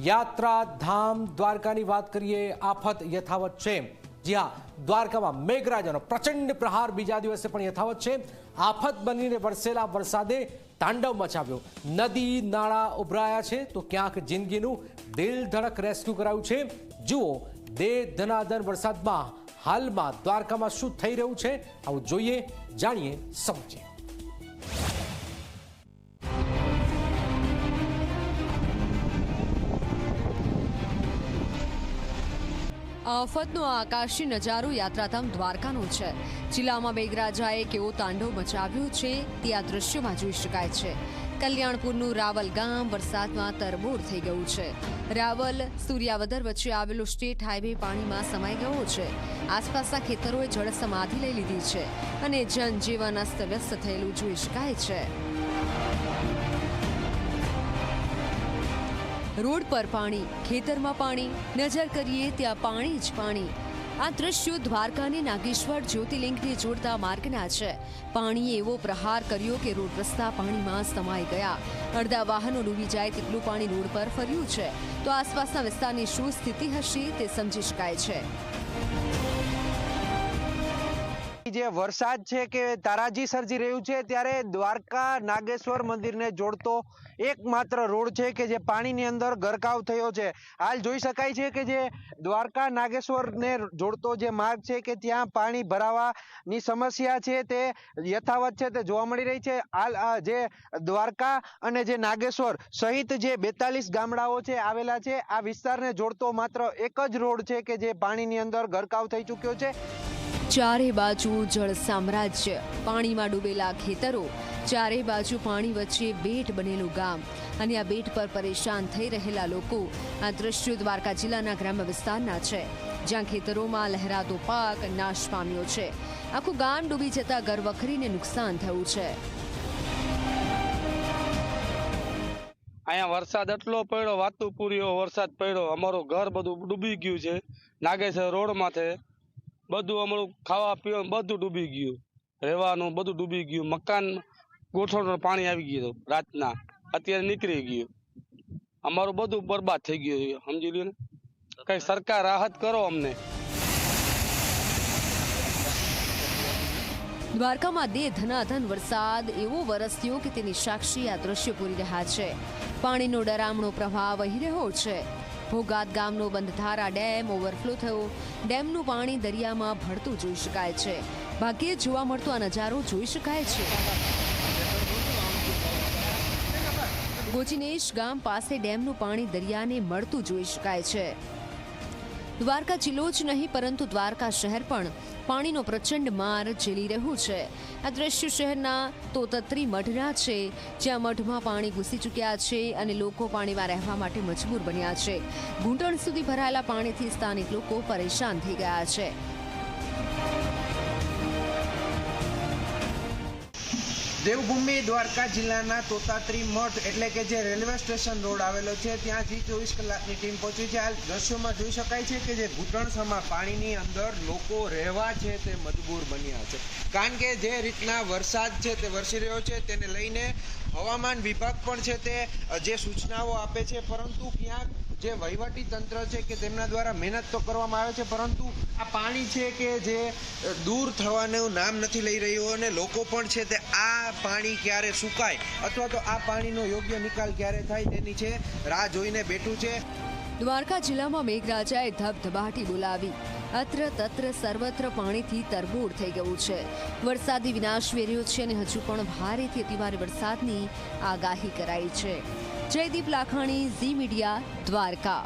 યાત્રાધામ દ્વારકાની વાત કરીએ, આફત યથાવત છે। જી હા, દ્વારકામાં મેઘરાજાનો પ્રચંડ પ્રહાર બીજા દિવસે પણ યથાવત છે। આફત બનીને વરસેલા વરસાદે તાંડવ મચાવ્યો। નદી નાળા ઉભરાયા છે તો ક્યાંક જિંદગીનું દિલ ધડક રેસ્ક્યુ કરાયું છે। જુઓ, દે ધનાધન વરસાદમાં હાલમાં દ્વારકામાં શું થઈ રહ્યું છે, આવું જોઈએ, જાણીએ, સમજીએ। આફતનો આકાશી નજારો યાત્રાધામ દ્વારકાનો છે। જિલ્લામાં મેઘરાજાએ કેવો તાંડવ મચાવ્યો છે તે આ દ્રશ્યમાં જોઈ શકાય છે। કલ્યાણપુરનું રાવલ ગામ વરસાદમાં તરબોળ થઈ ગયું છે। રાવલ સૂર્યાવદર વચ્ચે આવેલો સ્ટેટ હાઈવે પાણીમાં સમાઈ ગયો છે। આસપાસના ખેતરોએ જળ સમાધિ લઈ લીધી છે અને જનજીવન અસ્તવ્યસ્ત થયેલું જોઈ શકાય છે। રોડ પર પાણી, ખેતરમાં પાણી, નજર કરીએ ત્યાં પાણી જ પાણી। આ દ્રશ્યો દ્વારકાને નાગેશ્વર જ્યોતિર્લિંગને જોડતા માર્ગના છે। પાણીએ એવો પ્રહાર કર્યો કે રોડ રસ્તા પાણીમાં સમાઈ ગયા। અડધા વાહનો ડૂબી જાય તેટલું પાણી રોડ પર ફર્યું છે તો આસપાસના વિસ્તારની શું સ્થિતિ હશે તે સમજી શકાય છે। જે વરસાદ છે કે તારાજી સર્જી રહ્યું છે ત્યારે દ્વારકા નાગેશ્વર મંદિરને જોડતો એકમાત્ર રોડ છે કે જે પાણીની અંદર ગરકાવ થયો છે। હાલ જોઈ શકાય છે કે જે દ્વારકા નાગેશ્વરને જોડતો જે માર્ગ છે કે ત્યાં પાણી ભરાવાની સમસ્યા છે તે યથાવત છે તે જોવા મળી રહી છે। હાલ જે દ્વારકા અને જે નાગેશ્વર સહિત જે 42 ગામડાઓ છે આવેલા છે, આ વિસ્તારને જોડતો માત્ર એક જ રોડ છે કે જે પાણીની અંદર ગરકાવ થઈ ચૂક્યો છે। ચારે બાજુ જળ સામ્રાજ્ય, પાણીમાં ડૂબેલા ખેતરો, ચારે બાજુ પાણી વચ્ચે બેટ બનેલું ગામ અને આ બેટ પર પરેશાન થઈ રહેલા લોકો। આ દ્રશ્યો દ્વારકા જિલ્લાના ગ્રામ્ય વિસ્તારના છે જ્યાં ખેતરોમાં લહેરાતો પાક નાશ પામ્યો છે। આખું ગામ ડૂબી જતા ઘરવખરીને નુકસાન થયું છે। અહીંયા વરસાદ એટલો પડ્યો, વાતુપુરીઓ વરસાદ પડ્યો, અમારું ઘર બધું ડૂબી ગયું છે। નાગેશ્વર રોડ માથે બધું અમારું ખાવા પીવાનું બધું ડૂબી ગયું, રહેવાનું બધું ડૂબી ગયું। મકાન ગોઠવણ પાણી આવી ગયું રાતના, અત્યારે નીકળી ગયું। અમારું બધું બરબાદ થઈ ગયું, સમજી લ્યો ને। કઈ સરકાર રાહત કરો અમને। દ્વારકામાં દે ધનાધન વરસાદ એવો વરસ્યો કે તેની સાક્ષી આ દ્રશ્ય પૂરી રહ્યા છે। પાણીનો ડરામણો પ્રવાહ વહી રહ્યો છે। ભોગાત ગામનો બંધધારા ડેમ ઓવરફ્લો થયો, ડેમનું પાણી દરિયામાં ભળતું જોઈ શકાય છે। ભાગ્યે જોવા મળતો આ નજારો જોઈ શકાય છે। ગોચીનેશ ગામ પાસે ડેમનું પાણી દરિયાને મળતું જોઈ શકાય છે। દ્વારકા જિલ્લો જ નહીં પરંતુ દ્વારકા શહેર પણ પાણીનો પ્રચંડ માર ઝીલી રહ્યું છે। આ દ્રશ્ય શહેરના તોતત્રી મઢના છે જ્યાં મઢમાં પાણી ઘૂસી ચૂક્યા છે અને લોકો પાણીમાં રહેવા માટે મજબૂર બન્યા છે। ઘૂંટણ સુધી ભરાયેલા પાણીથી સ્થાનિક લોકો પરેશાન થઈ ગયા છે। દેવભૂમિ દ્વારકા જિલ્લાના તોતાત્રી મઠ એટલે કે જે રેલવે સ્ટેશન રોડ આવેલો છે ત્યાં જી 24 કલાકની ટીમ પહોંચી છે। હાલ દ્રશ્યોમાં જોઈ શકાય છે કે જે ઘૂંટણસમા પાણીની અંદર લોકો રહેવા છે તે મજબૂર બન્યા છે, કારણ કે જે રીતના વરસાદ છે તે વરસી રહ્યો છે તેને લઈને હવામાન વિભાગ પણ છે તે જે સૂચનાઓ આપે છે, પરંતુ ક્યાંક જે વહીવટી તંત્ર છે કે તેમના દ્વારા મહેનત તો કરવામાં આવે છે પરંતુ આ પાણી છે કે જે દૂર થવાનું નામ નથી લઈ રહ્યું અને લોકો પણ છે તે આ પાણી ક્યારે સુકાય અથવા તો આ પાણીનો યોગ્ય નિકાલ ક્યારે થાય તેની છે રાહ જોઈને બેઠું છે। દ્વારકા જિલ્લામાં મેઘરાજાએ ધબધબાટી બોલાવી। અત્ર તત્ર સર્વત્ર પાણીથી તરબોળ થઈ ગયું છે। વરસાદી વિનાશ વેર્યો છે અને હજુ પણ ભારેથી અતિભારે વરસાદની આગાહી કરાઈ છે। જયદીપ લાખાણી, ઝી મીડિયા, દ્વારકા।